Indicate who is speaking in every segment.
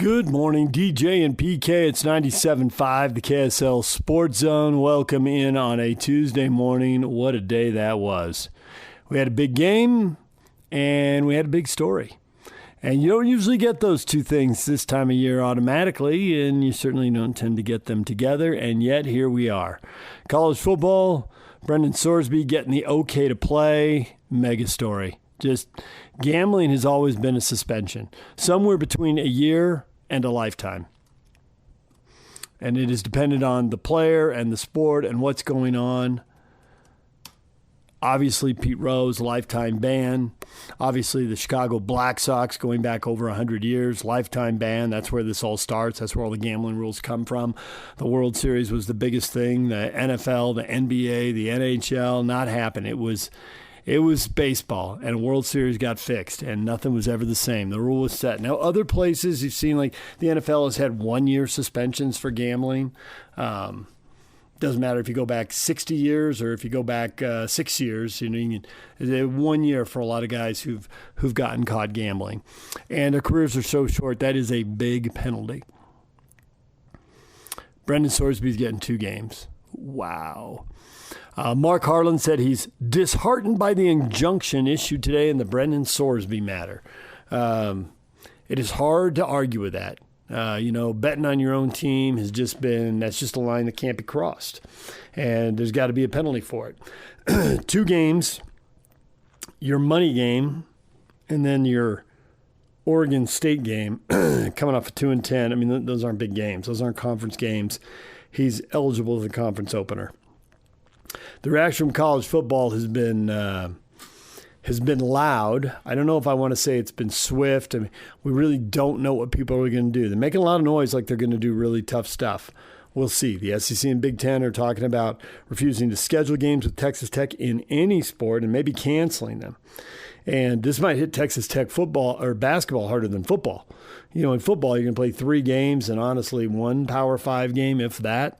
Speaker 1: Good morning, DJ and PK. It's 97.5, the KSL Sports Zone. Welcome in on a Tuesday morning. What a day that was. We had a big game, and we had a big story. And you don't usually get those two things this time of year automatically, and you certainly don't tend to get them together, and yet here we are. College football, Brendan Sorsby getting the okay to play, mega story. Just gambling has always been a suspension, somewhere between a year and a lifetime. And it is dependent on the player and the sport and what's going on. Obviously, Pete Rose, lifetime ban. Obviously, the Chicago Black Sox going back over 100 years, lifetime ban. That's where this all starts. That's where all the gambling rules come from. The World Series was the biggest thing. The NFL, the NBA, the NHL, not happen. It was baseball, and a World Series got fixed, and nothing was ever the same. The rule was set. Now, other places you've seen, like the NFL has had 1-year suspensions for gambling. Doesn't matter if you go back 60 years or if you go back 6 years. You can 1 year for a lot of guys who've gotten caught gambling, and their careers are so short. That is a big penalty. Brendan Sorsby's getting 2 games. Wow. Mark Harlan said he's disheartened by the injunction issued today in the Brendan Sorsby matter. It is hard to argue with that. Betting on your own team that's just a line that can't be crossed. And there's got to be a penalty for it. 2 games, your money game, and then your Oregon State game, coming off of 2-10. I mean, those aren't big games. Those aren't conference games. He's eligible as a conference opener. The reaction from college football has been loud. I don't know if I want to say it's been swift. I mean, we really don't know what people are going to do. They're making a lot of noise like they're going to do really tough stuff. We'll see. The SEC and Big Ten are talking about refusing to schedule games with Texas Tech in any sport and maybe canceling them. And this might hit Texas Tech football or basketball harder than football. In football, you're going to play 3 games and honestly 1 Power 5 game, if that.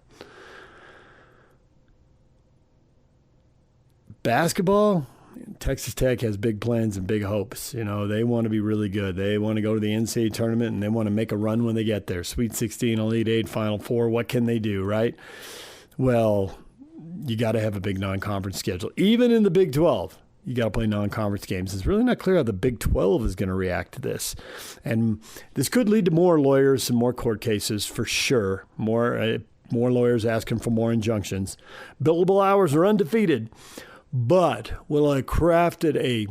Speaker 1: Basketball, Texas Tech has big plans and big hopes. They want to be really good. They want to go to the NCAA tournament, and they want to make a run when they get there. Sweet 16, Elite 8, Final 4. What can they do, right? Well, you got to have a big non-conference schedule. Even in the Big 12, you got to play non-conference games. It's really not clear how the Big 12 is going to react to this. And this could lead to more lawyers and more court cases for sure. More lawyers asking for more injunctions. Billable hours are undefeated. But will a carefully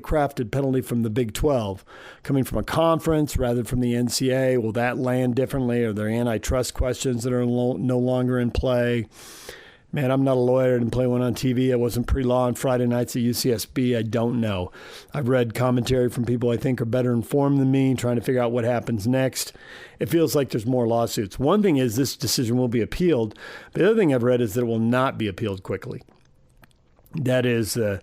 Speaker 1: crafted penalty from the Big 12 coming from a conference rather than from the NCAA, will that land differently? Are there antitrust questions that are no longer in play? Man, I'm not a lawyer. I didn't play one on TV. I wasn't pre-law on Friday nights at UCSB. I don't know. I've read commentary from people I think are better informed than me, trying to figure out what happens next. It feels like there's more lawsuits. One thing is this decision will be appealed. The other thing I've read is that it will not be appealed quickly. That is the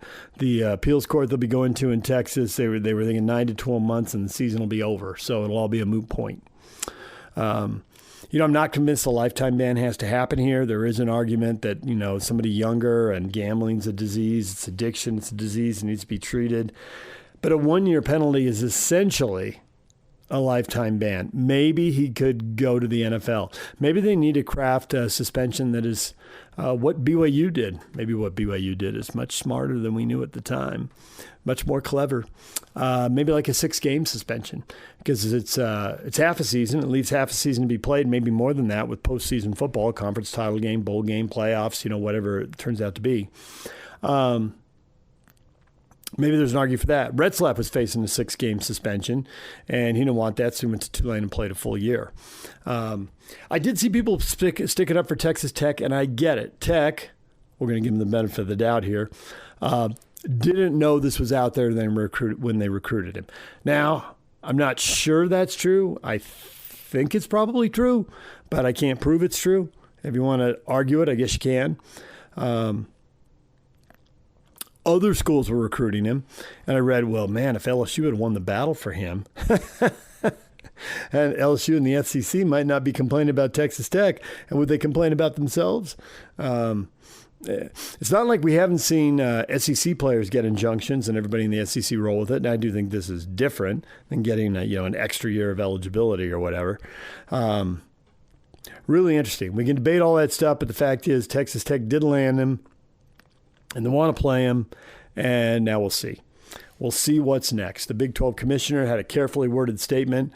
Speaker 1: appeals court they'll be going to in Texas. They were thinking 9 to 12 months, and the season will be over. So it'll all be a moot point. I'm not convinced a lifetime ban has to happen here. There is an argument that, somebody younger and gambling's a disease. It's addiction. It's a disease. It needs to be treated. But a 1-year penalty is essentially a lifetime ban. Maybe he could go to the NFL. Maybe they need to craft a suspension that is what BYU did. Maybe what BYU did is much smarter than we knew at the time. Much more clever. Maybe like a 6-game suspension, because it's half a season. It leaves half a season to be played, maybe more than that with postseason football, conference title game, bowl game, playoffs, whatever it turns out to be. Maybe there's an argument for that. Retzlaff was facing a 6-game suspension, and he didn't want that, so he went to Tulane and played a full year. I did see people stick it up for Texas Tech, and I get it. Tech, we're going to give them the benefit of the doubt here, didn't know this was out there when they recruited him. Now, I'm not sure that's true. I think it's probably true, but I can't prove it's true. If you want to argue it, I guess you can. Other schools were recruiting him, and I read, well, man, if LSU had won the battle for him, and LSU and the SEC might not be complaining about Texas Tech, and would they complain about themselves? it's not like we haven't seen SEC players get injunctions and everybody in the SEC roll with it. And I do think this is different than getting an extra year of eligibility or whatever. Really interesting. We can debate all that stuff, but the fact is Texas Tech did land him, and they want to play him, and now we'll see. We'll see what's next. The Big 12 commissioner had a carefully worded statement,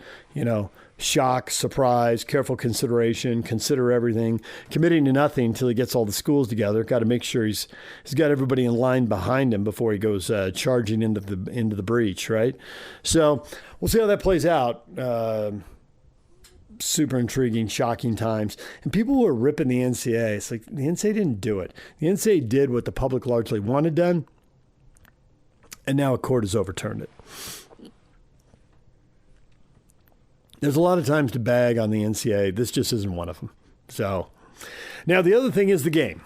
Speaker 1: shock, surprise, careful consideration, consider everything, committing to nothing until he gets all the schools together. Got to make sure he's got everybody in line behind him before he goes charging into the breach, right? So we'll see how that plays out. Super intriguing, shocking times. And people who are ripping the NCAA, it's like the NCAA didn't do it. The NCAA did what the public largely wanted done, and now a court has overturned it. There's a lot of times to bag on the NCAA. This just isn't one of them. So now the other thing is the game.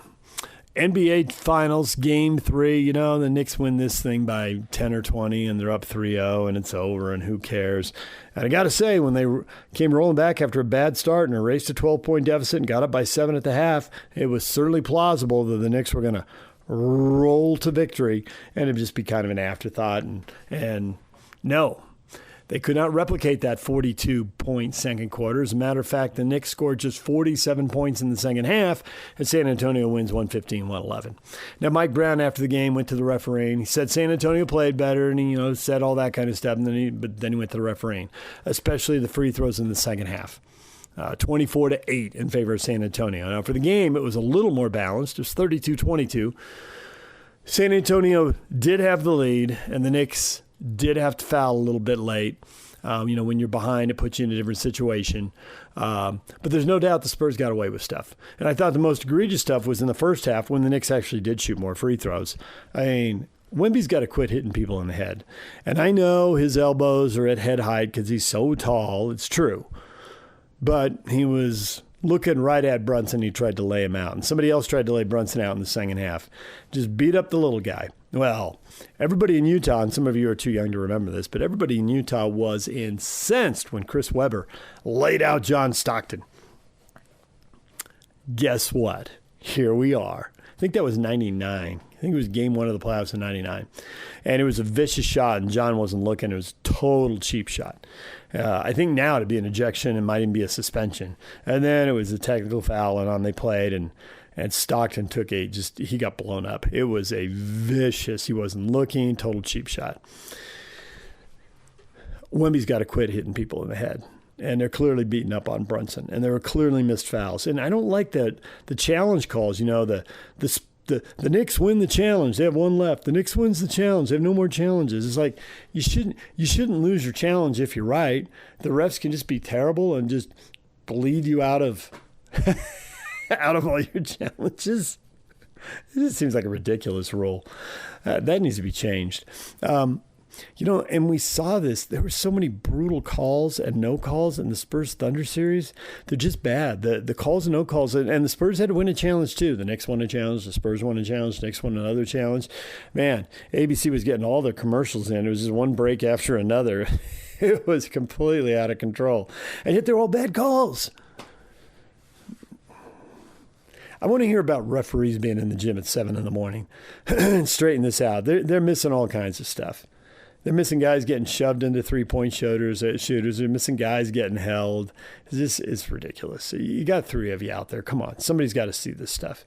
Speaker 1: NBA Finals, Game 3, the Knicks win this thing by 10 or 20, and they're up 3-0, and it's over, and who cares? And I got to say, when they came rolling back after a bad start and erased a 12-point deficit and got up by 7 at the half, it was certainly plausible that the Knicks were going to roll to victory, and it'd just be kind of an afterthought. And no. They could not replicate that 42-point second quarter. As a matter of fact, the Knicks scored just 47 points in the second half, and San Antonio wins 115-111. Now, Mike Brown, after the game, went to the referee, and he said San Antonio played better, and he said all that kind of stuff, but then he went to the referee, especially the free throws in the second half. 24-8 in favor of San Antonio. Now, for the game, it was a little more balanced. It was 32-22. San Antonio did have the lead, and the Knicks did have to foul a little bit late. When you're behind, it puts you in a different situation. But there's no doubt the Spurs got away with stuff. And I thought the most egregious stuff was in the first half when the Knicks actually did shoot more free throws. I mean, Wemby's got to quit hitting people in the head. And I know his elbows are at head height because he's so tall. It's true. But he was looking right at Brunson. He tried to lay him out. And somebody else tried to lay Brunson out in the second half. Just beat up the little guy. Well, everybody in Utah, and some of you are too young to remember this, but everybody in Utah was incensed when Chris Webber laid out John Stockton. Guess what? Here we are. I think that was 99. I think it was game 1 of the playoffs in 99. And it was a vicious shot, and John wasn't looking. It was a total cheap shot. I think now it'd be an ejection. It might even be a suspension. And then it was a technical foul, and on they played, and Stockton took he got blown up. It was a vicious, he wasn't looking, total cheap shot. Wemby's got to quit hitting people in the head. And they're clearly beating up on Brunson. And there were clearly missed fouls. And I don't like the challenge calls. The Knicks win the challenge. They have one left. The Knicks wins the challenge. They have no more challenges. It's like you shouldn't lose your challenge if you're right. The refs can just be terrible and just bleed you out of out of all your challenges. It just seems like a ridiculous rule. That needs to be changed. And we saw this. There were so many brutal calls and no calls in the Spurs Thunder series. They're just bad. The calls and no calls. And the Spurs had to win a challenge too. The Knicks won a challenge. The Spurs won a challenge. The Knicks won another challenge. Man, ABC was getting all their commercials in. It was just one break after another. It was completely out of control. And yet they're all bad calls. I want to hear about referees being in the gym at 7 in the morning and straighten this out. They're missing all kinds of stuff. They're missing guys getting shoved into three-point shooters. They're missing guys getting held. It's ridiculous. You got 3 of you out there. Come on. Somebody's got to see this stuff.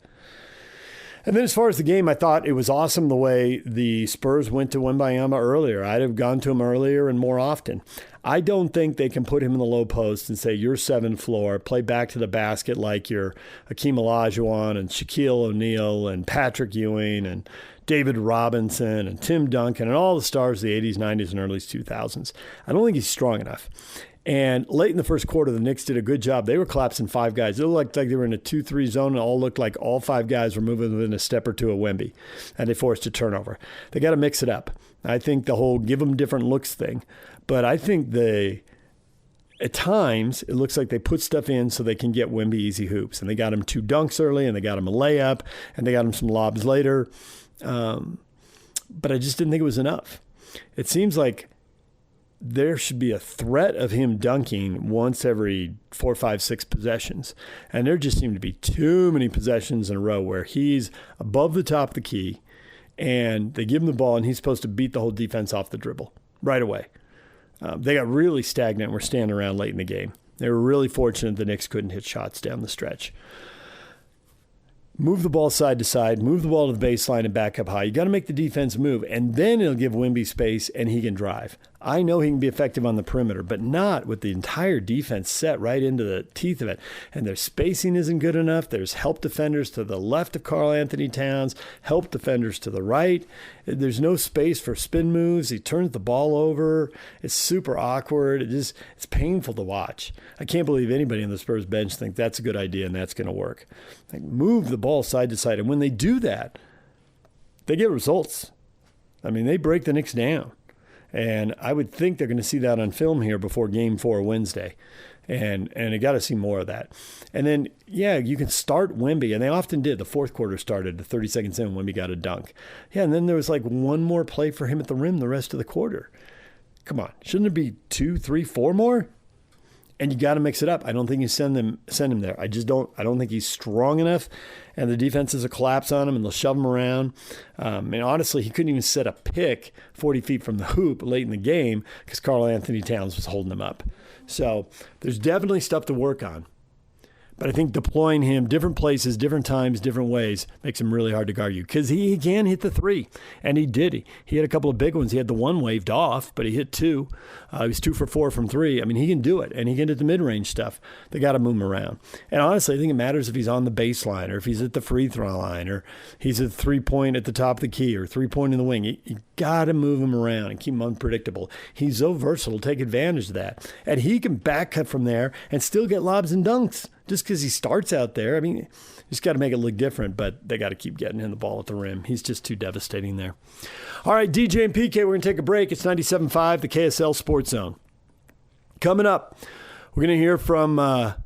Speaker 1: And then as far as the game, I thought it was awesome the way the Spurs went to Wembanyama earlier. I'd have gone to him earlier and more often. I don't think they can put him in the low post and say, you're 7th floor, play back to the basket like you're Hakeem Olajuwon and Shaquille O'Neal and Patrick Ewing and David Robinson and Tim Duncan and all the stars of the 80s, 90s, and early 2000s. I don't think he's strong enough. And late in the first quarter, the Knicks did a good job. They were collapsing 5 guys. It looked like they were in a 2-3 zone, and it all looked like all 5 guys were moving within a step or two of Wemby, and they forced a turnover. They got to mix it up. I think the whole give them different looks thing. But I think at times, it looks like they put stuff in so they can get Wemby easy hoops. And they got him 2 dunks early, and they got him a layup, and they got him some lobs later. But I just didn't think it was enough. It seems like there should be a threat of him dunking once every 4, 5, 6 possessions. And there just seem to be too many possessions in a row where he's above the top of the key and they give him the ball and he's supposed to beat the whole defense off the dribble right away. They got really stagnant and were standing around late in the game. They were really fortunate the Knicks couldn't hit shots down the stretch. Move the ball side to side, move the ball to the baseline and back up high. You got to make the defense move, and then it'll give Wemby space and he can drive. I know he can be effective on the perimeter, but not with the entire defense set right into the teeth of it. And their spacing isn't good enough. There's help defenders to the left of Karl Anthony Towns, help defenders to the right. There's no space for spin moves. He turns the ball over. It's super awkward. It's painful to watch. I can't believe anybody on the Spurs bench thinks that's a good idea and that's going to work. Like, move the ball side to side. And when they do that, they get results. I mean, they break the Knicks down. And I would think they're going to see that on film here before Game 4 Wednesday. And I got to see more of that. And then, yeah, you can start Wemby. And they often did. The fourth quarter started. The 30 seconds in, Wemby got a dunk. Yeah, and then there was like one more play for him at the rim the rest of the quarter. Come on. Shouldn't it be 2, 3, 4 more? And you got to mix it up. I don't think you send him there. I don't think he's strong enough. And the defenses will collapse on him and they'll shove him around. And honestly, he couldn't even set a pick 40 feet from the hoop late in the game because Karl Anthony Towns was holding him up. So there's definitely stuff to work on. But I think deploying him different places, different times, different ways makes him really hard to guard you because he can hit the three. And he did. He had a couple of big ones. He had the one waved off, but he hit 2. He was 2 for 4 from 3. I mean, he can do it. And he can hit the mid-range stuff. They got to move him around. And honestly, I think it matters if he's on the baseline or if he's at the free throw line or he's at 3-point at the top of the key or 3-point in the wing. You got to move him around and keep him unpredictable. He's so versatile. Take advantage of that. And he can back cut from there and still get lobs and dunks. Just because he starts out there, I mean, you just got to make it look different, but they got to keep getting him the ball at the rim. He's just too devastating there. All right, DJ and PK, we're going to take a break. It's 97.5, the KSL Sports Zone. Coming up, we're going to hear from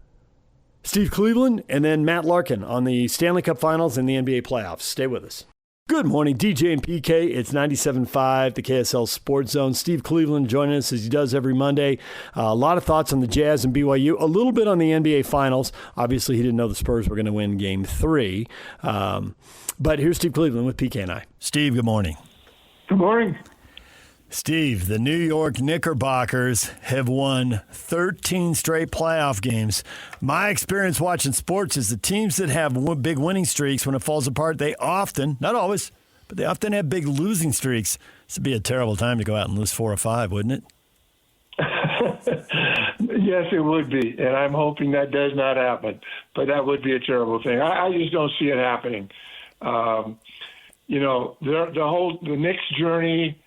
Speaker 1: Steve Cleveland and then Matt Larkin on the Stanley Cup Finals and the NBA playoffs. Stay with us. Good morning, DJ and PK. It's 97.5, the KSL Sports Zone. Steve Cleveland joining us as he does every Monday. A lot of thoughts on the Jazz and BYU. A little bit on the NBA Finals. Obviously, he didn't know the Spurs were going to win Game 3. But here's Steve Cleveland with PK and I. Steve, good morning.
Speaker 2: Good morning.
Speaker 1: Steve, the New York Knickerbockers have won 13 straight playoff games. My experience watching sports is the teams that have big winning streaks, when it falls apart, they often, not always, but they often have big losing streaks. This would be a terrible time to go out and lose 4 or 5, wouldn't it?
Speaker 2: Yes, it would be, and I'm hoping that does not happen. But that would be a terrible thing. I just don't see it happening. The Knicks journey.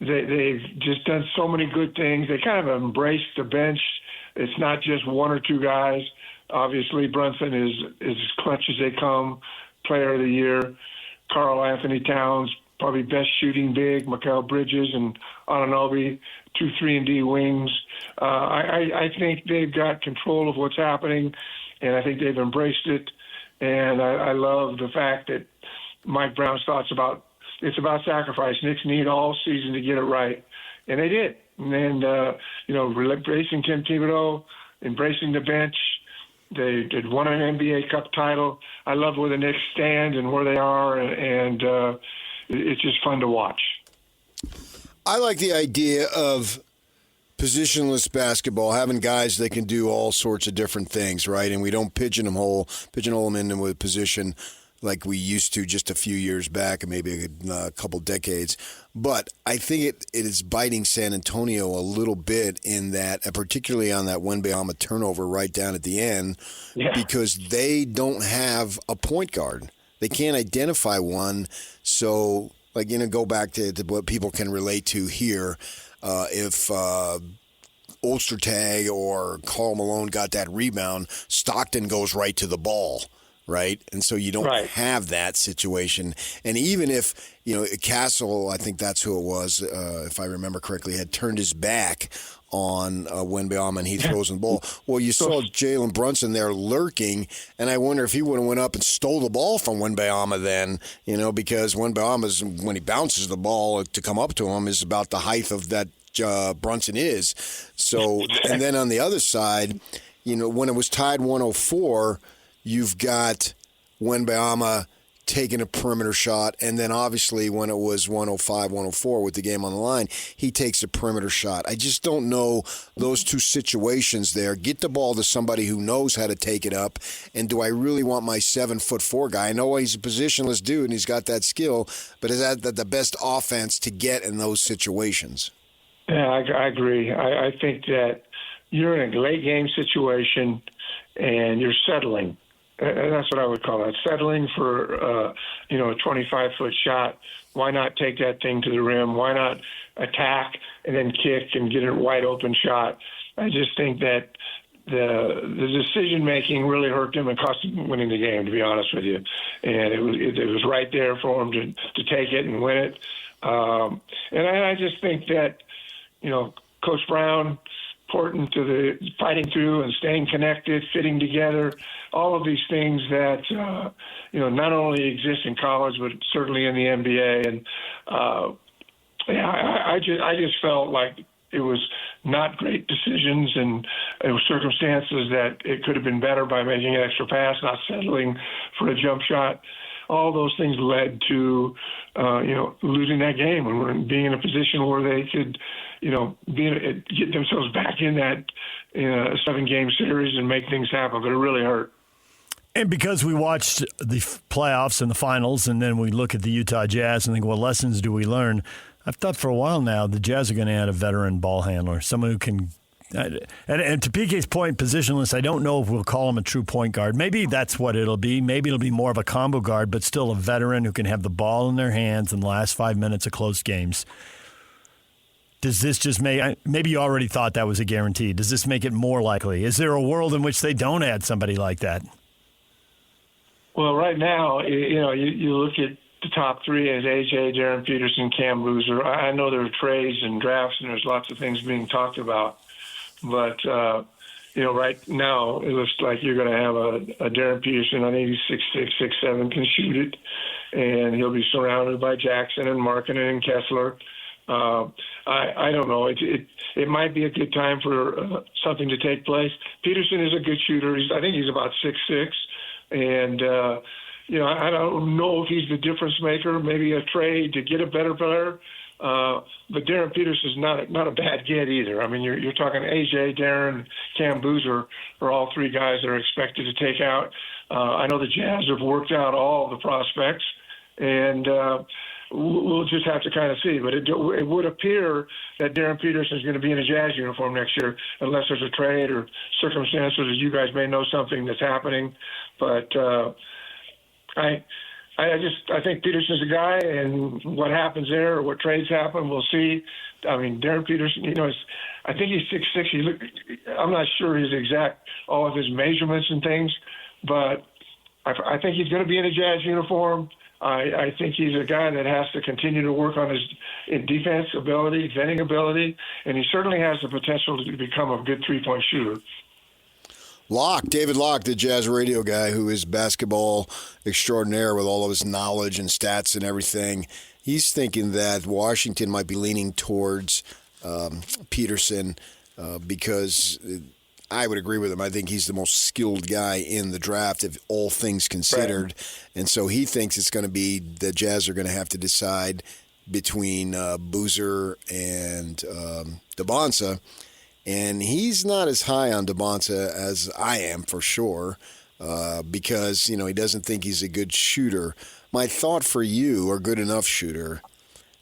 Speaker 2: They've just done so many good things. They kind of embraced the bench. It's not just 1 or 2 guys. Obviously, Brunson is as clutch as they come, player of the year. Karl Anthony Towns, probably best shooting big. Mikal Bridges and Anunoby, 2 3-and-D wings. I think they've got control of what's happening, and I think they've embraced it. And I love the fact that Mike Brown's thoughts about it's about sacrifice. Knicks need all season to get it right, and they did. And embracing Tim Thibodeau, embracing the bench, they won an NBA Cup title. I love where the Knicks stand and where they are, and it's just fun to watch.
Speaker 3: I like the idea of positionless basketball, having guys that can do all sorts of different things, right? And we don't pigeonhole them into a position like we used to just a few years back, and maybe a couple decades. But I think it is biting San Antonio a little bit in that, particularly on that Wembanyama turnover right down at the end, because they don't have a point guard. They can't identify one. So, go back to what people can relate to here. If Ostertag or Karl Malone got that rebound, Stockton goes right to the ball. Right, and so you don't have that situation. And even if Castle, I think that's who it was, if I remember correctly, had turned his back on Wembanyama and he throws the ball. Well, you saw Jalen Brunson there lurking, and I wonder if he would have went up and stole the ball from Wembanyama then, because Wembanyama's, when he bounces the ball to come up to him, is about the height of that Brunson is. So, and then on the other side, when it was tied 104, you've got Wembanyama taking a perimeter shot, and then obviously when it was 105, 104 with the game on the line, he takes a perimeter shot. I just don't know those two situations there. Get the ball to somebody who knows how to take it up, and do I really want my 7'4" guy? I know he's a positionless dude and he's got that skill, but is that the best offense to get in those situations?
Speaker 2: Yeah, I agree. I think that you're in a late game situation and you're settling. And that's what I would call it. Settling for, a 25-foot shot. Why not take that thing to the rim? Why not attack and then kick and get a wide open shot? I just think that the decision-making really hurt him and cost him winning the game, to be honest with you. And it was right there for him to take it and win it. And I just think that, Coach Brown, important to the fighting through and staying connected, fitting together, all of these things that not only exist in college but certainly in the NBA. And I just felt like it was not great decisions, and it was circumstances that it could have been better by making an extra pass, not settling for a jump shot. All those things led to losing that game and being in a position where they could get themselves back in that 7-game series and make things happen, but it really hurt.
Speaker 1: And because we watched the playoffs and the finals, and then we look at the Utah Jazz and think, what lessons do we learn? I've thought for a while now the Jazz are going to add a veteran ball handler, someone who can and to PK's point, positionless, I don't know if we'll call him a true point guard. Maybe that's what it'll be. Maybe it'll be more of a combo guard, but still a veteran who can have the ball in their hands in the last 5 minutes of close games. Does this just maybe you already thought that was a guarantee. Does this make it more likely? Is there a world in which they don't add somebody like that?
Speaker 2: Well, right now, you look at the top three as AJ, Darren Peterson, Cam Boozer. I know there are trades and drafts, and there's lots of things being talked about. But, right now it looks like you're going to have a Darren Peterson on 86'6", 6'7", can shoot it, and he'll be surrounded by Jackson and Markkanen and Kessler. I don't know. It might be a good time for something to take place. Peterson is a good shooter. I think he's about 6'6", and I don't know if he's the difference maker. Maybe a trade to get a better player. But Darren Peterson's not a bad get either. I mean, you're talking AJ, Darren, Cam Boozer are all three guys that are expected to take out. I know the Jazz have worked out all the prospects, and we'll just have to kind of see. But it would appear that Darren Peterson is going to be in a Jazz uniform next year, unless there's a trade or circumstances that you guys may know something that's happening. But I think Peterson's a guy, and what happens there or what trades happen, we'll see. I mean, Darren Peterson, I think he's 6'6". I'm not sure his exact, all of his measurements and things, but I think he's going to be in a Jazz uniform. I think he's a guy that has to continue to work on his defense ability, defending ability, and he certainly has the potential to become a good three-point shooter.
Speaker 3: David Locke, the Jazz radio guy who is basketball extraordinaire with all of his knowledge and stats and everything, he's thinking that Washington might be leaning towards Peterson because I would agree with him. I think he's the most skilled guy in the draft, if all things considered. Right. And so he thinks it's going to be the Jazz are going to have to decide between Boozer and Debonsa. And he's not as high on Debonsa as I am, for sure, because, he doesn't think he's a good shooter. My thought for you, or good enough shooter,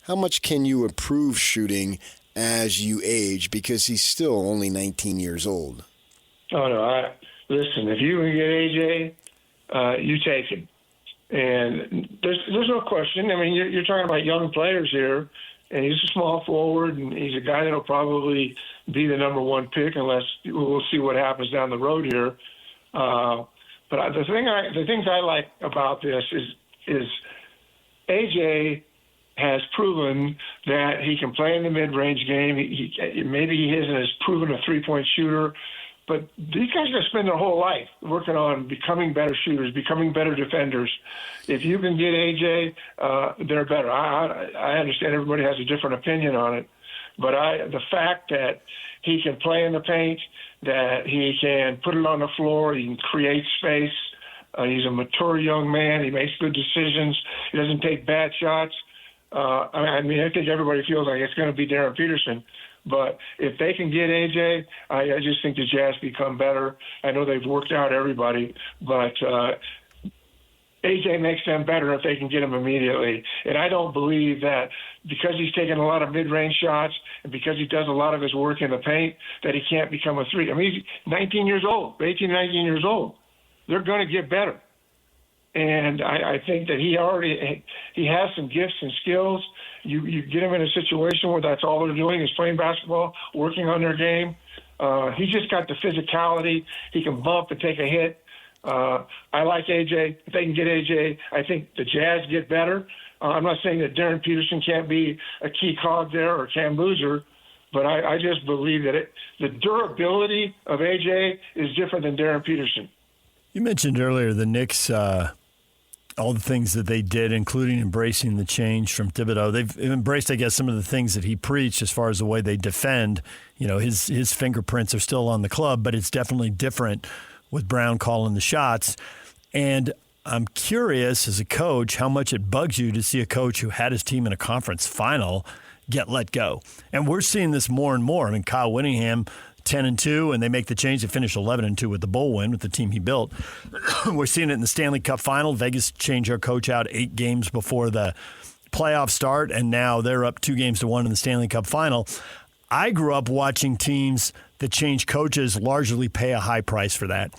Speaker 3: how much can you improve shooting as you age? Because he's still only 19 years old.
Speaker 2: Oh, no. Listen, if you can get AJ, you take him. And there's no question. I mean, you're talking about young players here. And he's a small forward, and he's a guy that'll probably be the number one pick, unless we'll see what happens down the road here. But the things I like about this is AJ has proven that he can play in the mid-range game. Maybe he isn't as proven a three-point shooter, but these guys are going to spend their whole life working on becoming better shooters, becoming better defenders. If you can get AJ, they're better. I understand everybody has a different opinion on it, But the fact that he can play in the paint, that he can put it on the floor, he can create space. He's a mature young man. He makes good decisions. He doesn't take bad shots. I think everybody feels like it's going to be Darren Peterson. But if they can get AJ, I just think the Jazz become better. I know they've worked out everybody, but AJ makes them better if they can get him immediately. And I don't believe that because he's taking a lot of mid-range shots and because he does a lot of his work in the paint that he can't become a three. I mean, he's 19 years old, 18, 19 years old. They're going to get better. And I think that he has some gifts and skills. You get him in a situation where that's all they're doing is playing basketball, working on their game. He's just got the physicality. He can bump and take a hit. I like AJ. If they can get AJ, I think the Jazz get better. I'm not saying that Darren Peterson can't be a key cog there or Cam Boozer, but I just believe that the durability of AJ is different than Darren Peterson.
Speaker 1: You mentioned earlier the Knicks, all the things that they did, including embracing the change from Thibodeau. They've embraced, I guess, some of the things that he preached as far as the way they defend. You know, his fingerprints are still on the club, but it's definitely different with Brown calling the shots. And I'm curious, as a coach, how much it bugs you to see a coach who had his team in a conference final get let go. And we're seeing this more and more. I mean, Kyle Whittingham, 10-2, and they make the change to finish 11-2 with the bowl win with the team he built. We're seeing it in the Stanley Cup final. Vegas changed their coach out 8 games before the playoffs start, and now they're up 2-1 in the Stanley Cup final. I grew up watching teams that change coaches largely pay a high price for that.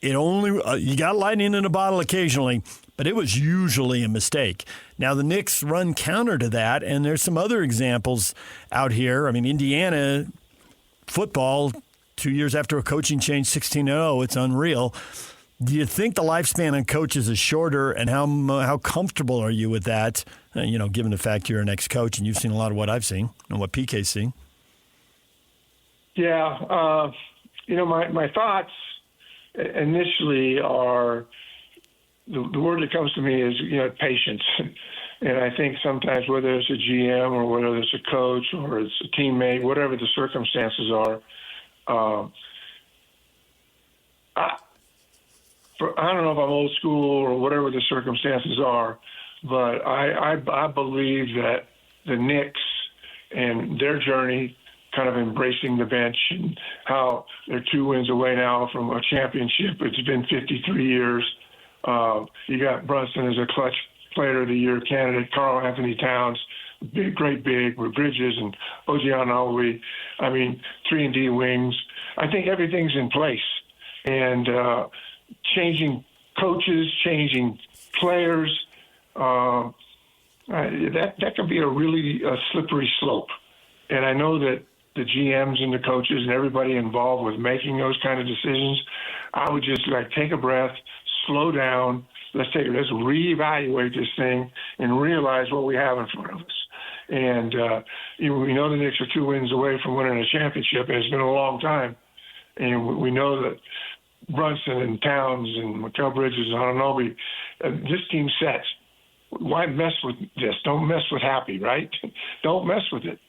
Speaker 1: It only you got lightning in a bottle occasionally, but it was usually a mistake. Now the Knicks run counter to that, and there's some other examples out here. I mean, Indiana football, 2 years after a coaching change, 16-0, it's unreal. Do you think the lifespan on coaches is shorter, and how comfortable are you with that, given the fact you're an ex-coach and you've seen a lot of what I've seen and what PK's seen?
Speaker 2: Yeah, my thoughts initially are, the word that comes to me is, patience. And I think sometimes whether it's a GM or whether it's a coach or it's a teammate, whatever the circumstances are, I don't know if I'm old school or whatever the circumstances are, but I believe that the Knicks and their journey, kind of embracing the bench and how they're 2 wins away now from a championship. It's been 53 years. You got Brunson as a clutch player of the year candidate, Karl Anthony Towns, great big with Bridges and OG Anunoby. 3-and-D wings. I think everything's in place. And changing coaches, changing players, that can be a really slippery slope. And I know that the GMs and the coaches and everybody involved with making those kind of decisions, I would just take a breath, slow down. Let's reevaluate this thing and realize what we have in front of us. And we know the Knicks are 2 wins away from winning a championship, and it's been a long time. And we know that Brunson and Towns and Mikal Bridges and Anunoby, this team's set. Why mess with this? Don't mess with Happy, right? Don't mess with it.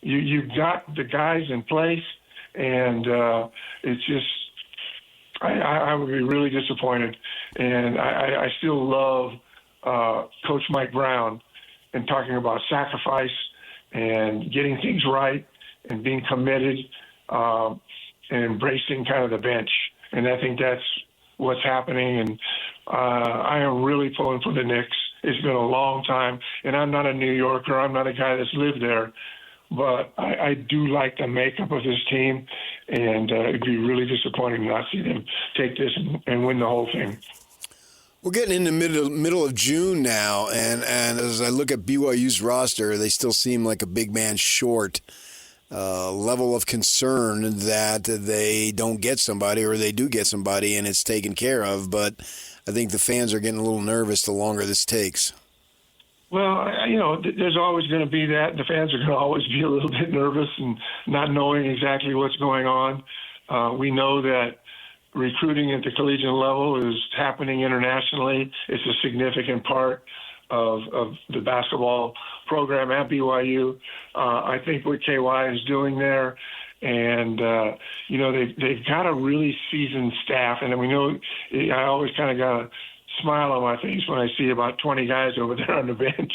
Speaker 2: You've got the guys in place, and it's just I would be really disappointed. And I still love Coach Mike Brown and talking about sacrifice and getting things right and being committed and embracing kind of the bench. And I think that's what's happening. And I am really pulling for the Knicks. It's been a long time, and I'm not a New Yorker. I'm not a guy that's lived there. But I do like the makeup of this team, and it'd be really disappointing to not see them take this and win the whole thing.
Speaker 3: We're getting in the middle of June now, and as I look at BYU's roster, they still seem like a big man short. Level of concern that they don't get somebody, or they do get somebody and it's taken care of. But I think the fans are getting a little nervous the longer this takes.
Speaker 2: Well, there's always going to be that. The fans are going to always be a little bit nervous and not knowing exactly what's going on. We know that recruiting at the collegiate level is happening internationally. It's a significant part of the basketball program at BYU. I think what KY is doing there, and they've got a really seasoned staff, and we know I always kind of got a smile on my face when I see about 20 guys over there on the bench.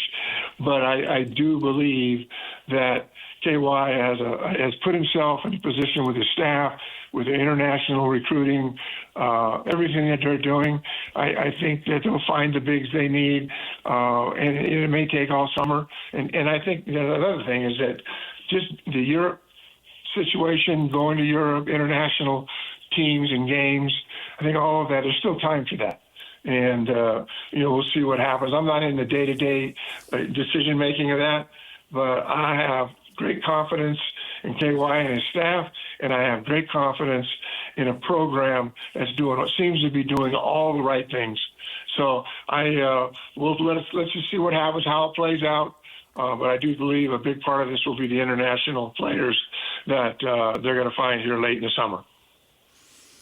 Speaker 2: But I do believe that KY has put himself in a position with his staff, with the international recruiting, everything that they're doing. I think that they'll find the bigs they need, and it may take all summer. And I think another thing is that just the Europe situation, going to Europe, international teams and games, I think all of that, there's still time for that. And, we'll see what happens. I'm not in the day-to-day decision-making of that, but I have great confidence in KY and his staff, and I have great confidence in a program that's doing what seems to be doing all the right things. So let's just see what happens, how it plays out. But I do believe a big part of this will be the international players that they're going to find here late in the summer.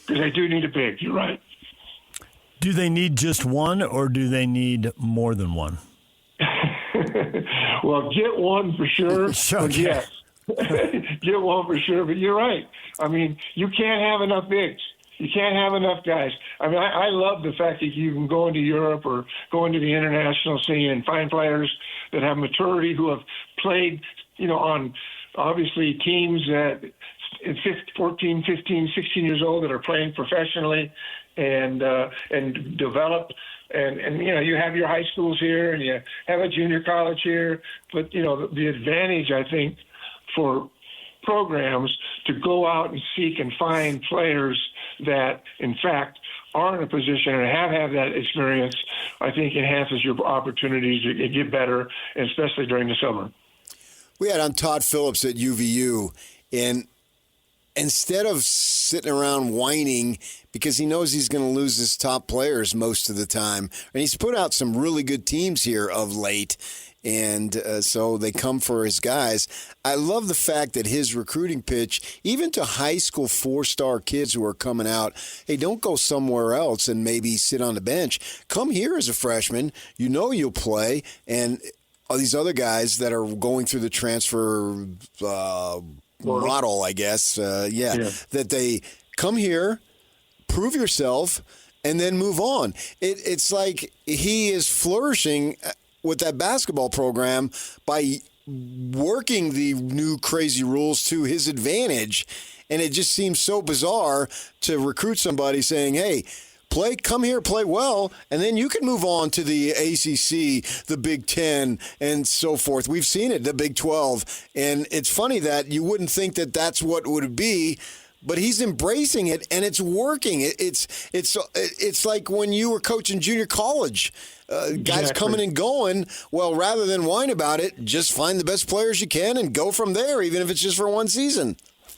Speaker 2: Because they do need a big, you're right.
Speaker 1: Do they need just one, or do they need more than one?
Speaker 2: Well, get one for sure.
Speaker 1: Okay.
Speaker 2: Yes. Get one for sure, but you're right. I mean, you can't have enough bigs. You can't have enough guys. I mean, I love the fact that you can go into Europe or go into the international scene and find players that have maturity, who have played, on obviously teams that 14, 15, 16 years old that are playing professionally and develop. And you have your high schools here and you have a junior college here. But, the advantage, I think, for programs to go out and seek and find players that, in fact, are in a position and have had that experience, I think enhances your opportunities to get better, especially during the summer.
Speaker 3: We had on Todd Phillips at UVU, and instead of sitting around whining because he knows he's going to lose his top players most of the time, and he's put out some really good teams here of late, and so they come for his guys. I love the fact that his recruiting pitch, even to high school 4-star kids who are coming out, hey, don't go somewhere else and maybe sit on the bench. Come here as a freshman. You'll play, and all these other guys that are going through the transfer model, I guess, that they come here, prove yourself, and then move on. It's like he is flourishing with that basketball program by working the new crazy rules to his advantage. And it just seems so bizarre to recruit somebody saying, hey, come here, play well, and then you can move on to the ACC, the Big Ten, and so forth. We've seen it, the Big 12. And it's funny that you wouldn't think that that's what it would be, but he's embracing it, and it's working. It's like when you were coaching junior college. Guys coming and going. Well, rather than whine about it, just find the best players you can and go from there, even if it's just for one season.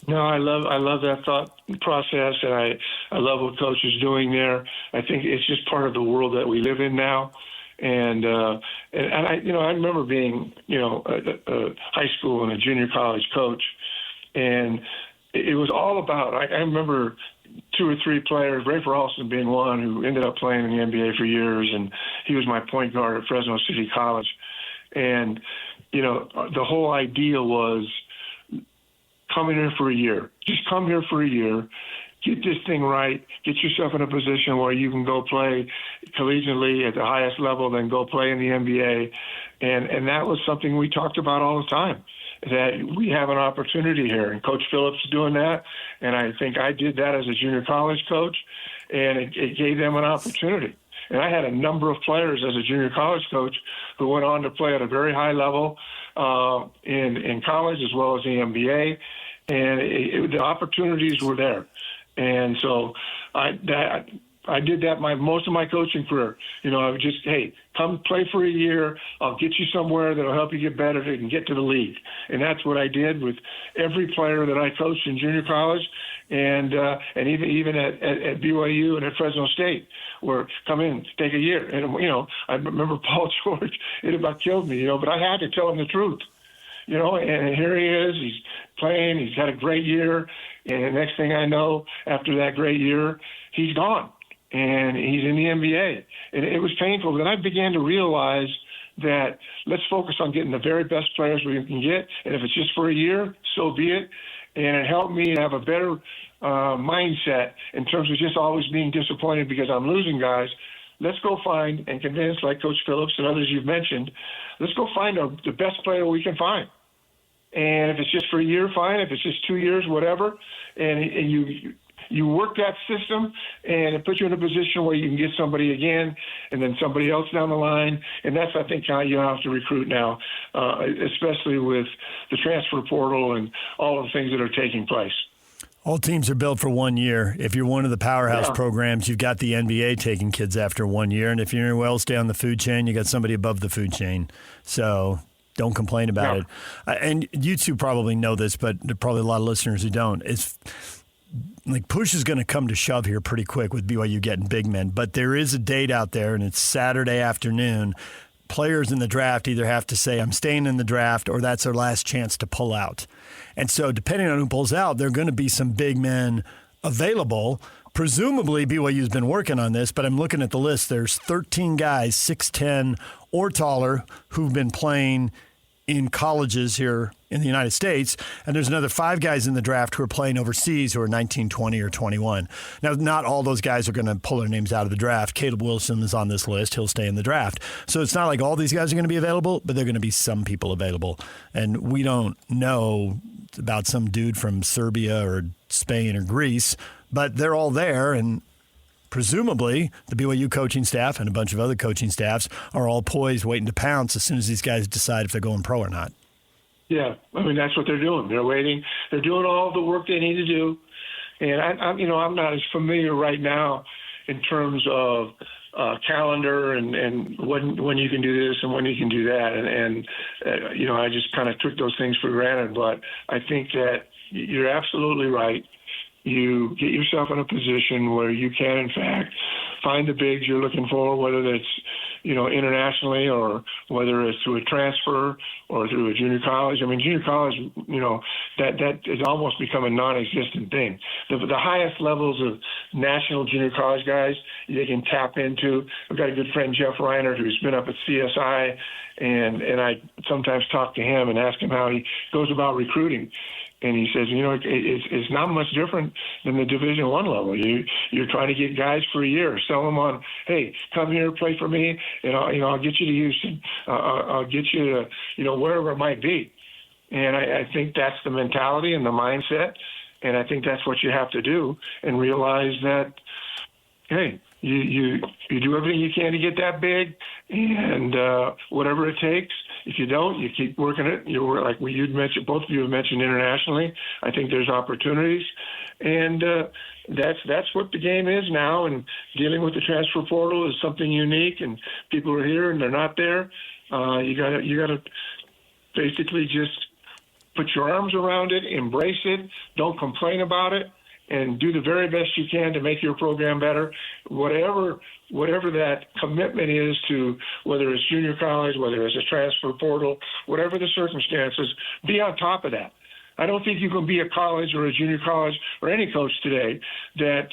Speaker 2: No, I love that thought process, and I love what Coach is doing there. I think it's just part of the world that we live in now. And I remember being a high school and a junior college coach, and it was all about. I remember 2 or 3 players, Ray Alston being one, who ended up playing in the NBA for years, and he was my point guard at Fresno City College. And the whole idea was, come in here for a year. Just come here for a year. Get this thing right. Get yourself in a position where you can go play collegiately at the highest level, then go play in the NBA. And that was something we talked about all the time, that we have an opportunity here. And Coach Phillips is doing that. And I think I did that as a junior college coach, and it gave them an opportunity. And I had a number of players as a junior college coach who went on to play at a very high level in college as well as the NBA, and the opportunities were there. And so I did that most of my coaching career. I would just, hey, come play for a year. I'll get you somewhere that'll help you get better and get to the league. And that's what I did with every player that I coached in junior college, and even at BYU and at Fresno State, where come in, take a year. And I remember Paul George. It about killed me, but I had to tell him the truth. And here he is. He's playing. He's had a great year. And the next thing I know, after that great year, he's gone. And he's in the NBA. And it was painful. Then I began to realize that let's focus on getting the very best players we can get. And if it's just for a year, so be it. And it helped me have a better mindset in terms of just always being disappointed because I'm losing guys. Let's go find and convince, like Coach Phillips and others you've mentioned, let's go find the best player we can find. And if it's just for a year, fine. If it's just 2 years, whatever. And you work that system, and it puts you in a position where you can get somebody again and then somebody else down the line. And that's, I think, how you have to recruit now, especially with the transfer portal and all of the things that are taking place.
Speaker 1: All teams are built for 1 year. If you're one of the powerhouse programs, you've got the NBA taking kids after 1 year. And if you're anywhere else down the food chain, you got somebody above the food chain. So don't complain about it. And you two probably know this, but there are probably a lot of listeners who don't. It's like push is going to come to shove here pretty quick with BYU getting big men. But there is a date out there, and it's Saturday afternoon. Players in the draft either have to say, I'm staying in the draft, or that's their last chance to pull out. And so depending on who pulls out, there are going to be some big men available. Presumably BYU's been working on this, but I'm looking at the list. There's 13 guys, 6'10", or taller, who've been playing in colleges here in the United States, and there's another 5 guys in the draft who are playing overseas who are 19, 20, or 21. Now, not all those guys are going to pull their names out of the draft. Caleb Wilson is on this list. He'll stay in the draft. So it's not like all these guys are going to be available, but they're going to be some people available. And we don't know about some dude from Serbia or Spain or Greece, but they're all there, and presumably the BYU coaching staff and a bunch of other coaching staffs are all poised, waiting to pounce as soon as these guys decide if they're going pro or not.
Speaker 2: Yeah, I mean, that's what they're doing. They're waiting. They're doing all the work they need to do. And I'm not as familiar right now in terms of calendar and when you can do this and when you can do that. And I just kind of took those things for granted. But I think that you're absolutely right. You get yourself in a position where you can, in fact, find the bigs you're looking for, whether that's, internationally or whether it's through a transfer or through a junior college. I mean, junior college, that has almost become a non-existent thing. The highest levels of national junior college guys they can tap into. I've got a good friend, Jeff Reinert, who's been up at CSI, and I sometimes talk to him and ask him how he goes about recruiting. And he says, it's not much different than the Division I level. You're trying to get guys for a year, sell them on, hey, come here, play for me, and I'll get you to Houston, I'll get you to wherever it might be. And I think that's the mentality and the mindset, and I think that's what you have to do and realize that, hey, you do everything you can to get that big, and whatever it takes. If you don't, you keep working it. Like you'd mentioned, both of you have mentioned internationally. I think there's opportunities, and that's what the game is now. And dealing with the transfer portal is something unique. And people are here and they're not there. You gotta basically just put your arms around it, embrace it, don't complain about it, and do the very best you can to make your program better. Whatever that commitment is to, whether it's junior college, whether it's a transfer portal, whatever the circumstances, be on top of that. I don't think you can be a college or a junior college or any coach today that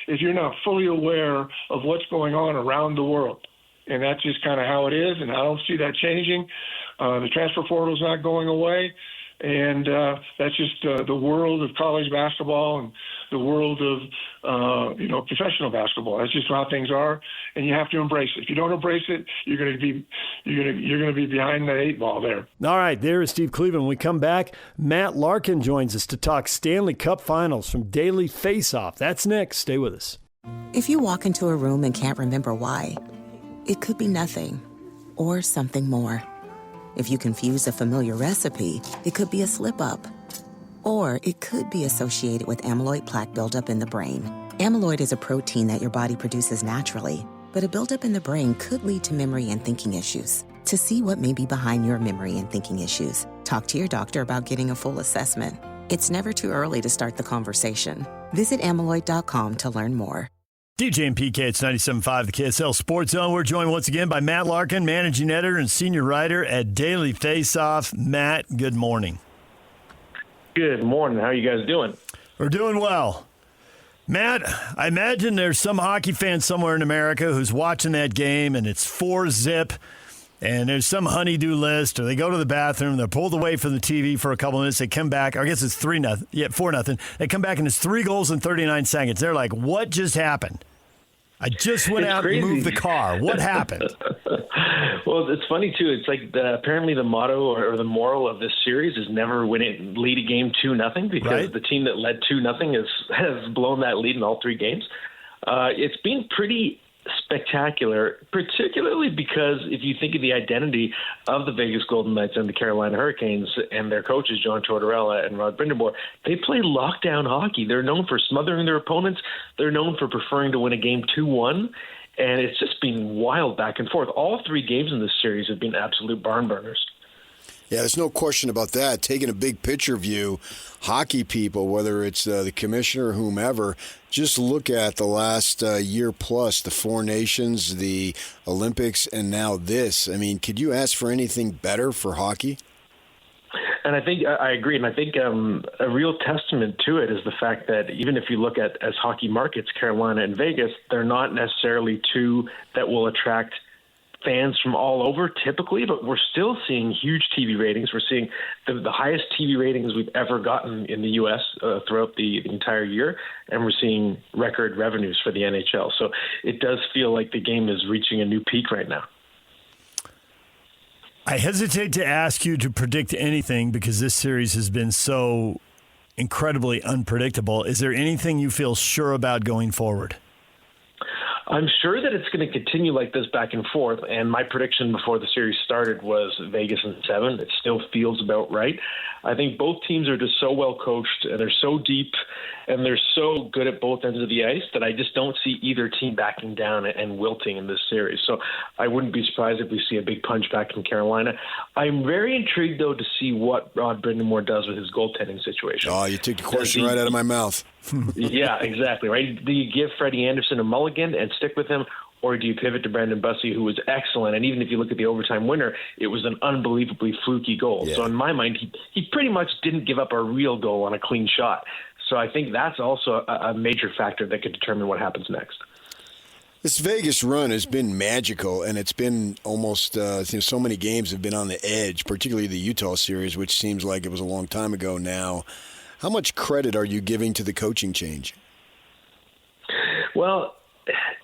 Speaker 2: if you're not fully aware of what's going on around the world. And that's just kind of how it is, and I don't see that changing. The transfer portal is not going away. And that's just the world of college basketball and the world of professional basketball. That's just how things are, and you have to embrace it. If you don't embrace it, you're going to be behind the 8 ball there.
Speaker 1: All right, there is Steve Cleveland. When we come back, Matt Larkin joins us to talk Stanley Cup Finals from Daily Faceoff. That's next. Stay with us.
Speaker 4: If you walk into a room and can't remember why, it could be nothing or something more. If you confuse a familiar recipe, it could be a slip-up. Or it could be associated with amyloid plaque buildup in the brain. Amyloid is a protein that your body produces naturally, but a buildup in the brain could lead to memory and thinking issues. To see what may be behind your memory and thinking issues, talk to your doctor about getting a full assessment. It's never too early to start the conversation. Visit amyloid.com to learn more.
Speaker 1: DJ and PK, it's 97.5, the KSL Sports Zone. We're joined once again by Matt Larkin, managing editor and senior writer at Daily Faceoff. Matt, good morning.
Speaker 5: Good morning. How are you guys doing?
Speaker 1: We're doing well. Matt, I imagine there's some hockey fan somewhere in America who's watching that game, and it's 4-zip, and there's some honeydew list, or they go to the bathroom, they're pulled away from the TV for a couple minutes, they come back, or I guess it's 4-0. They come back and it's 3 goals in 39 seconds. They're like, what just happened? I just went out and moved the car. What happened?
Speaker 5: Well, it's funny, too. It's like apparently the motto or the moral of this series is never lead a game 2-0, because the team that led 2-0 has blown that lead in all 3 games. It's been pretty spectacular, particularly because if you think of the identity of the Vegas Golden Knights and the Carolina Hurricanes and their coaches, John Tortorella and Rod Brind'Amour, they play lockdown hockey. They're known for smothering their opponents. They're known for preferring to win a game 2-1. And it's just been wild back and forth. All 3 games in this series have been absolute barn burners.
Speaker 3: Yeah, there's no question about that. Taking a big picture view, hockey people, whether it's the commissioner or whomever, just look at the last year plus, the 4 nations, the Olympics, and now this. I mean, could you ask for anything better for hockey?
Speaker 5: And I think I agree. And I think a real testament to it is the fact that even if you look at as hockey markets, Carolina and Vegas, they're not necessarily 2 that will attract fans from all over typically, but we're still seeing huge TV ratings. We're seeing the highest TV ratings we've ever gotten in the U.S. Throughout the entire year, and we're seeing record revenues for the NHL. So it does feel like the game is reaching a new peak right now.
Speaker 1: I hesitate to ask you to predict anything because this series has been so incredibly unpredictable. Is there anything you feel sure about going forward?
Speaker 5: I'm sure that it's going to continue like this back and forth, and my prediction before the series started was Vegas in 7. It still feels about right. I think both teams are just so well coached, and they're so deep, and they're so good at both ends of the ice that I just don't see either team backing down and wilting in this series. So I wouldn't be surprised if we see a big punch back from Carolina. I'm very intrigued, though, to see what Rod Brind'Amour does with his goaltending situation.
Speaker 3: Oh, you took the question right out of my mouth.
Speaker 5: Yeah, exactly, right? Do you give Freddie Anderson a mulligan and stick with him, or do you pivot to Brandon Bussie, who was excellent? And even if you look at the overtime winner, it was an unbelievably fluky goal. Yeah. So in my mind, he pretty much didn't give up a real goal on a clean shot. So I think that's also a major factor that could determine what happens next.
Speaker 3: This Vegas run has been magical, and it's been almost so many games have been on the edge, particularly the Utah series, which seems like it was a long time ago now. How much credit are you giving to the coaching change?
Speaker 5: Well,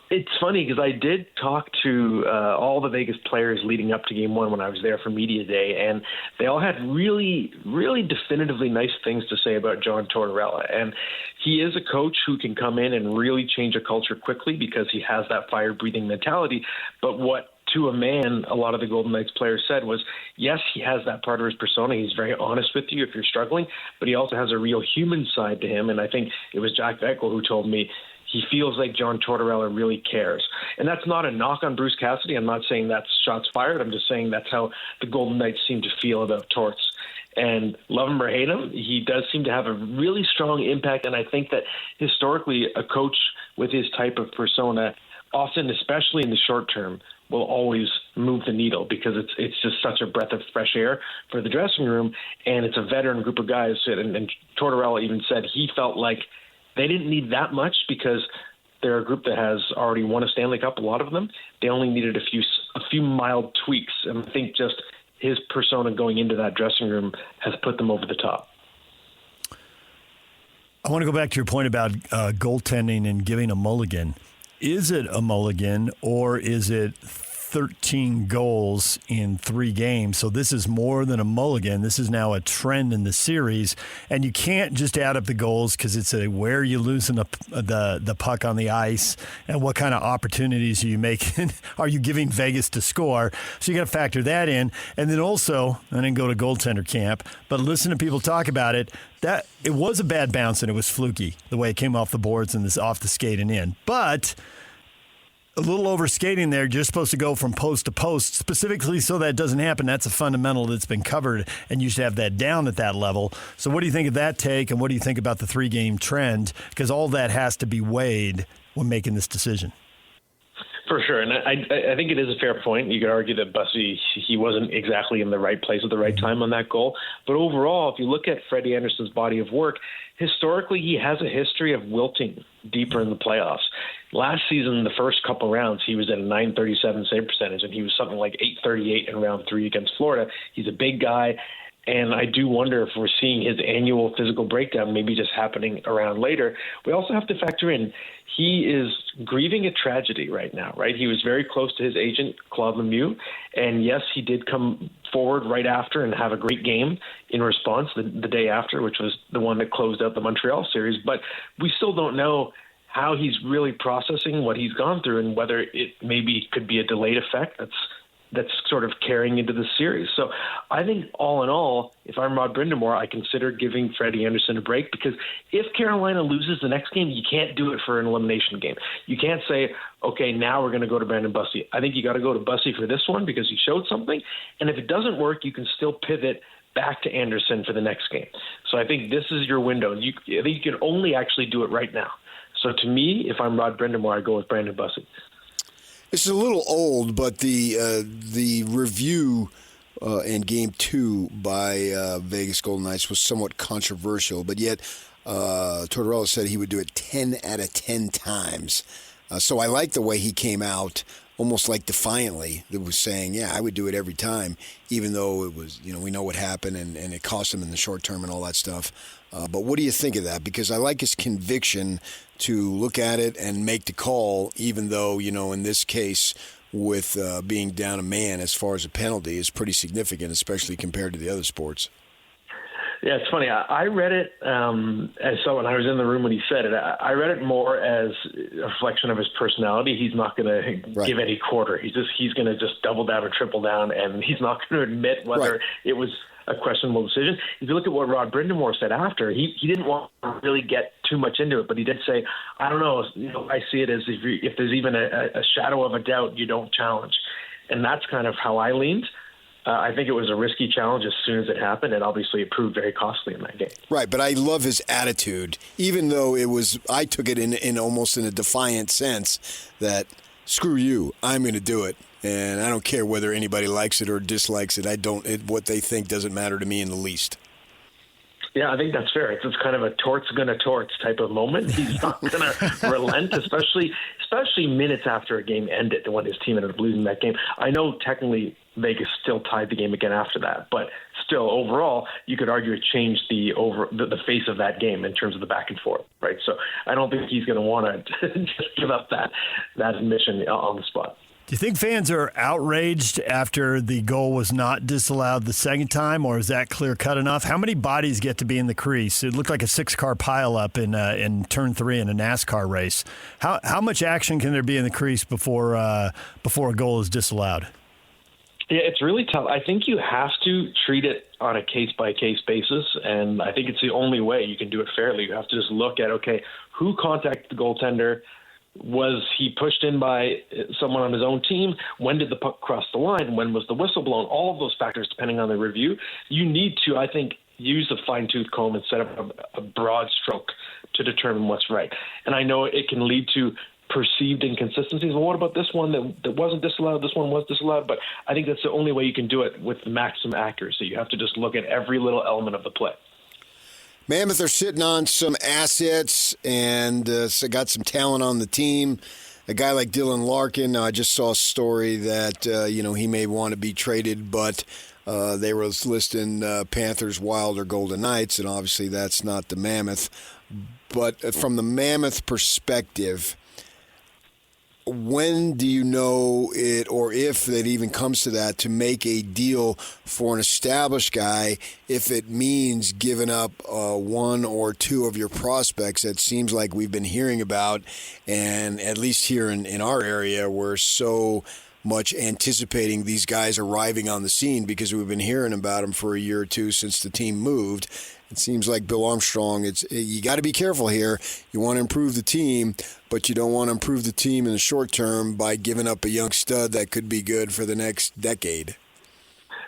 Speaker 5: it's funny because I did talk to all the Vegas players leading up to Game 1 when I was there for Media Day, and they all had really, really definitively nice things to say about John Tortorella. And he is a coach who can come in and really change a culture quickly because he has that fire-breathing mentality. But what to a man, a lot of the Golden Knights players said was, yes, he has that part of his persona. He's very honest with you if you're struggling, but he also has a real human side to him. And I think it was Jack Eichel who told me he feels like John Tortorella really cares. And that's not a knock on Bruce Cassidy. I'm not saying that's shots fired. I'm just saying that's how the Golden Knights seem to feel about Torts. And love him or hate him, he does seem to have a really strong impact. And I think that historically a coach with his type of persona, often, especially in the short term, will always move the needle because it's just such a breath of fresh air for the dressing room, and it's a veteran group of guys. And Tortorella even said he felt like they didn't need that much because they're a group that has already won a Stanley Cup, a lot of them. They only needed a few mild tweaks, and I think just his persona going into that dressing room has put them over the top.
Speaker 1: I want to go back to your point about goaltending and giving a mulligan. Is it a mulligan or is it 13 goals in 3 games? So this is more than a mulligan. This is now a trend in the series. And you can't just add up the goals because it's where are you losing the puck on the ice and what kind of opportunities are you making? Are you giving Vegas to score? So you got to factor that in. And then also, I didn't go to goaltender camp, but listen to people talk about it. That it was a bad bounce and it was fluky the way it came off the boards and this off the skate and in. But a little over skating there. You're supposed to go from post to post specifically so that doesn't happen. That's a fundamental that's been covered, and you should have that down at that level. So what do you think of that take, and what do you think about the 3-game trend? Because all that has to be weighed when making this decision.
Speaker 5: For sure, and I think it is a fair point. You could argue that Bussey, he wasn't exactly in the right place at the right time on that goal. But overall, if you look at Freddie Anderson's body of work, historically he has a history of wilting deeper in the playoffs. Last season, the first couple rounds, he was at a .937 save percentage, and he was something like .838 in round 3 against Florida. He's a big guy. And I do wonder if we're seeing his annual physical breakdown maybe just happening around later. We also have to factor in he is grieving a tragedy right now, right? He was very close to his agent, Claude Lemieux. And yes, he did come forward right after and have a great game in response the day after, which was the one that closed out the Montreal series. But we still don't know how he's really processing what he's gone through and whether it maybe could be a delayed effect that's sort of carrying into the series. So I think all in all, if I'm Rod Brindamore, I consider giving Freddie Anderson a break, because if Carolina loses the next game, you can't do it for an elimination game. You can't say, okay, now we're going to go to Brandon Bussey. I think you got to go to Bussey for this one because he showed something. And if it doesn't work, you can still pivot back to Anderson for the next game. So I think this is your window. I think you can only actually do it right now. So to me, if I'm Rod Brindamore, I go with Brandon Bussey.
Speaker 3: This is a little old, but the review in Game 2 by Vegas Golden Knights was somewhat controversial, but yet Tortorella said he would do it 10 out of 10 times. So I like the way he came out, almost like defiantly, that was saying, yeah, I would do it every time, even though it was, we know what happened and it cost him in the short term and all that stuff. But what do you think of that? Because I like his conviction to look at it and make the call, even though, in this case, with being down a man as far as a penalty is pretty significant, especially compared to the other sports.
Speaker 5: Yeah, it's funny. I read it as someone, I was in the room when he said it. I read it more as a reflection of his personality. He's not going to give any quarter. He's going to just double down or triple down, and he's not going to admit whether it was a questionable decision. If you look at what Rod Brindamore said after, he didn't want to really get too much into it, but he did say, I don't know, I see it as if there's even a shadow of a doubt, you don't challenge. And that's kind of how I leaned. I think it was a risky challenge as soon as it happened, and obviously it proved very costly in that game.
Speaker 3: Right, but I love his attitude, even though I took it in almost in a defiant sense that, screw you, I'm going to do it. And I don't care whether anybody likes it or dislikes it. What they think doesn't matter to me in the least.
Speaker 5: Yeah, I think that's fair. It's kind of a tort's gonna torch type of moment. He's not gonna relent, especially minutes after a game ended when his team ended up losing that game. I know technically Vegas still tied the game again after that, but still overall you could argue it changed the face of that game in terms of the back and forth, right? So I don't think he's gonna want to just give up that admission on the spot.
Speaker 1: Do you think fans are outraged after the goal was not disallowed the second time, or is that clear-cut enough? How many bodies get to be in the crease? It looked like a 6-car pileup in Turn 3 in a NASCAR race. How much action can there be in the crease before a goal is disallowed?
Speaker 5: Yeah, it's really tough. I think you have to treat it on a case-by-case basis, and I think it's the only way you can do it fairly. You have to just look at, okay, who contacted the goaltender? Was he pushed in by someone on his own team? When did the puck cross the line? When was the whistle blown? All of those factors, depending on the review, you need to, I think, use a fine-tooth comb instead of a broad stroke to determine what's right. And I know it can lead to perceived inconsistencies. Well, what about this one that wasn't disallowed? This one was disallowed. But I think that's the only way you can do it with maximum accuracy. You have to just look at every little element of the play.
Speaker 3: Mammoth are sitting on some assets and got some talent on the team. A guy like Dylan Larkin, I just saw a story that he may want to be traded, but they were listing Panthers, Wild, or Golden Knights, and obviously that's not the Mammoth. But from the Mammoth perspective, when do you know it, or if it even comes to that, to make a deal for an established guy if it means giving up one or two of your prospects that seems like we've been hearing about, and at least here in our area we're so much anticipating these guys arriving on the scene because we've been hearing about them for a year or two since the team moved. It seems like Bill Armstrong, you got to be careful here. You want to improve the team, but you don't want to improve the team in the short term by giving up a young stud that could be good for the next decade.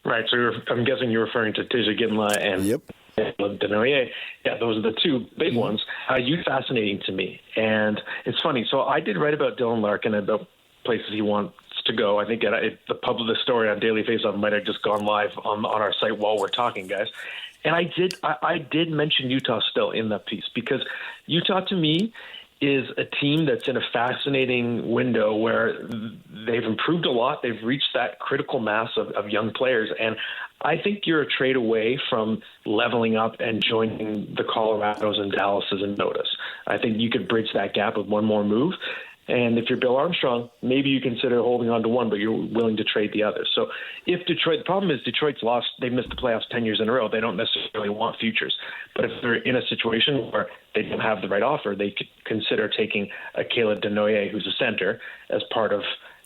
Speaker 5: Right, so I'm guessing you're referring to Tija Ginla and Denoyer. Yeah, those are the two big ones. You're fascinating to me. And it's funny. So I did write about Dylan Larkin about places he wants to go. I think the story on Daily Faceoff might have just gone live on our site while we're talking, guys. And I did mention Utah still in that piece, because Utah to me is a team that's in a fascinating window where they've improved a lot. They've reached that critical mass of young players. And I think you're a trade away from leveling up and joining the Colorados and Dallases and Notice. I think you could bridge that gap with one more move. And if you're Bill Armstrong, maybe you consider holding on to one, but you're willing to trade the other. So if the problem is Detroit's lost, they've missed the playoffs 10 years in a row. They don't necessarily want futures. But if they're in a situation where they don't have the right offer, they could consider taking a Caleb Denoyer, who's a center, as part of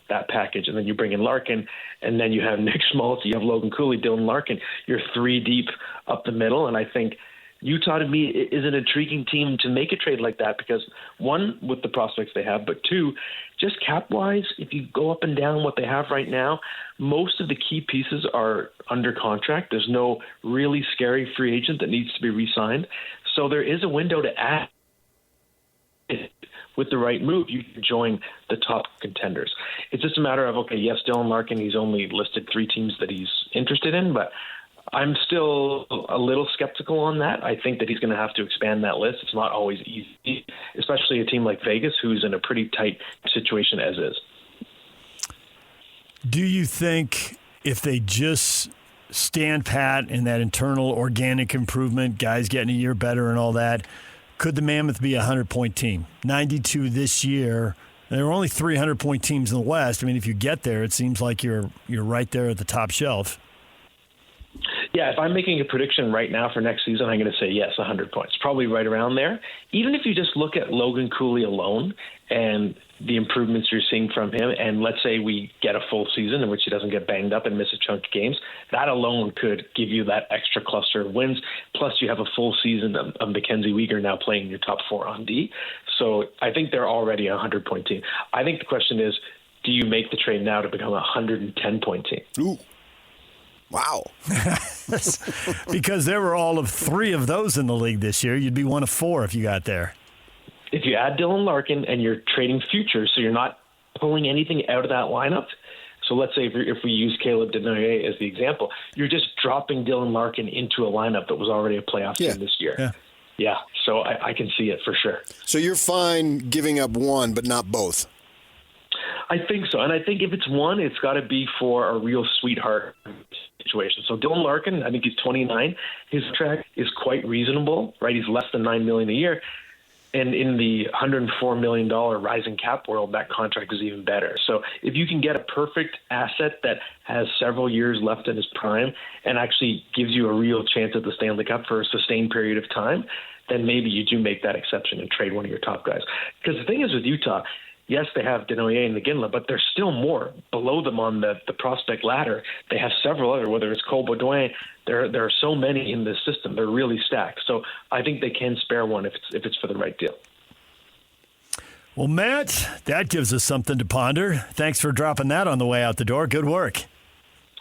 Speaker 5: that package. And then you bring in Larkin, and then you have Nick Schmaltz, you have Logan Cooley, Dylan Larkin. You're 3 deep up the middle, and I think Utah, to me, is an intriguing team to make a trade like that because, one, with the prospects they have, but two, just cap-wise, if you go up and down what they have right now, most of the key pieces are under contract. There's no really scary free agent that needs to be re-signed. So there is a window to add. With the right move, you can join the top contenders. It's just a matter of, okay, yes, Dylan Larkin, he's only listed 3 teams that he's interested in, but I'm still a little skeptical on that. I think that he's going to have to expand that list. It's not always easy, especially a team like Vegas, who's in a pretty tight situation as is.
Speaker 1: Do you think if they just stand pat in that internal organic improvement, guys getting a year better and all that, could the Mammoth be a 100-point team? 92 this year. There are only 300-point teams in the West. I mean, if you get there, it seems like you're right there at the top shelf.
Speaker 5: Yeah, if I'm making a prediction right now for next season, I'm going to say yes, 100 points. Probably right around there. Even if you just look at Logan Cooley alone and the improvements you're seeing from him, and let's say we get a full season in which he doesn't get banged up and miss a chunk of games, that alone could give you that extra cluster of wins. Plus, you have a full season of Mackenzie Weegar now playing your top 4 on D. So I think they're already a 100-point team. I think the question is, do you make the trade now to become a 110-point team?
Speaker 3: Ooh. Wow.
Speaker 1: Because there were all of 3 of those in the league this year. You'd be one of 4 if you got there.
Speaker 5: If you add Dylan Larkin and you're trading futures, so you're not pulling anything out of that lineup. So let's say if we use Caleb Denoyer as the example, you're just dropping Dylan Larkin into a lineup that was already a playoff team this year. Yeah. So I can see it for sure.
Speaker 3: So you're fine giving up one, but not both.
Speaker 5: I think so. And I think if it's one, it's got to be for a real sweetheart situation. So Dylan Larkin, I think he's 29. His track is quite reasonable, right? He's less than $9 million a year. And in the $104 million rising cap world, that contract is even better. So if you can get a perfect asset that has several years left in his prime and actually gives you a real chance at the Stanley Cup for a sustained period of time, then maybe you do make that exception and trade one of your top guys. Because the thing is with Utah, yes, they have Denoyer and McGinley, but there's still more below them on the prospect ladder. They have several other, whether it's Cole Baudouin. There are so many in this system. They're really stacked. So I think they can spare one if it's for the right deal.
Speaker 1: Well, Matt, that gives us something to ponder. Thanks for dropping that on the way out the door. Good work.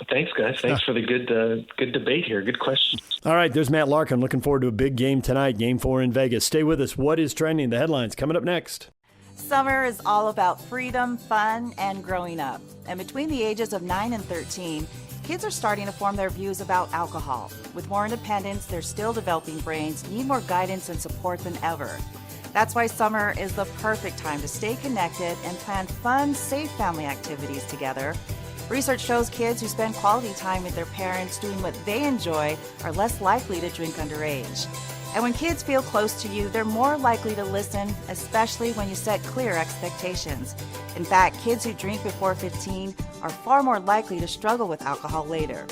Speaker 5: Thanks, guys. Thanks for the good debate here. Good questions.
Speaker 1: All right, there's Matt Larkin. Looking forward to a big game tonight, Game 4 in Vegas. Stay with us. What is trending? The headlines coming up next.
Speaker 6: Summer is all about freedom, fun, and growing up. And between the ages of 9 and 13, kids are starting to form their views about alcohol. With more independence, their still developing brains need more guidance and support than ever. That's why summer is the perfect time to stay connected and plan fun, safe family activities together. Research shows kids who spend quality time with their parents doing what they enjoy are less likely to drink underage. And when kids feel close to you, they're more likely to listen, especially when you set clear expectations. In fact, kids who drink before 15 are far more likely to struggle with alcohol later.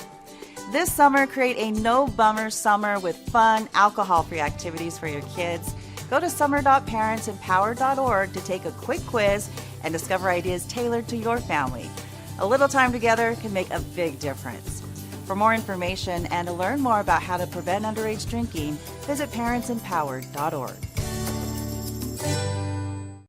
Speaker 6: This summer, create a no-bummer summer with fun, alcohol-free activities for your kids. Go to summer.parentsempowered.org to take a quick quiz and discover ideas tailored to your family. A little time together can make a big difference. For more information and to learn more about how to prevent underage drinking, visit parentsempowered.org.